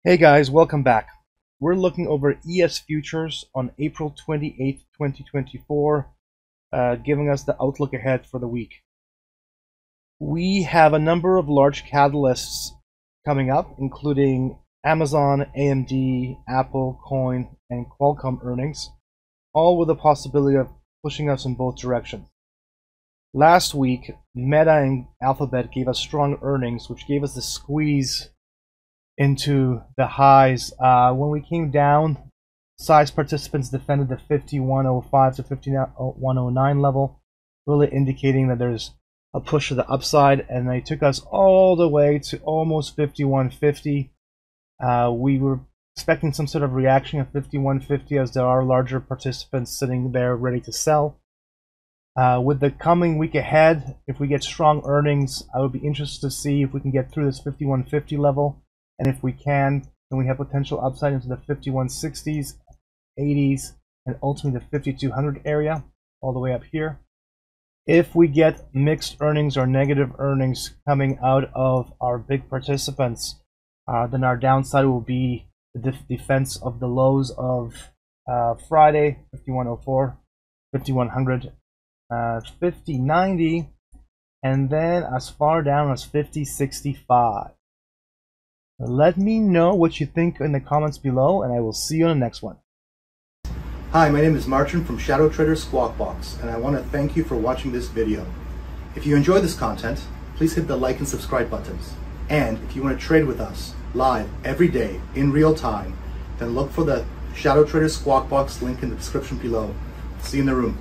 Hey guys, welcome back. We're looking over ES futures on April 28th, 2024, giving us the outlook ahead for the week. We have a number of large catalysts coming up, including Amazon, AMD, Apple, Coin, and Qualcomm earnings, all with the possibility of pushing us in both directions. Last week, Meta and Alphabet gave us strong earnings, which gave us the squeeze into the highs. When we came down, size participants defended the 51.05 to 51.09 level, really indicating that there's a push to the upside, and they took us all the way to almost 51.50. We were expecting some sort of reaction at 51.50 as there are larger participants sitting there ready to sell. With the coming week ahead, if we get strong earnings, I would be interested to see if we can get through this 51.50 level. And if we can, then we have potential upside into the 5160s, 80s, and ultimately the 5200 area, all the way up here. If we get mixed earnings or negative earnings coming out of our big participants, then our downside will be the defense of the lows of Friday, 5104, 5100, 5090, and then as far down as 5065. Let me know what you think in the comments below, and I will see you on the next one. Hi, my name is Martin from ShadowTrader SquawkBox, and I want to thank you for watching this video. If you enjoy this content, please hit the like and subscribe buttons. And if you want to trade with us live every day in real time, then look for the ShadowTrader SquawkBox link in the description below. See you in the room.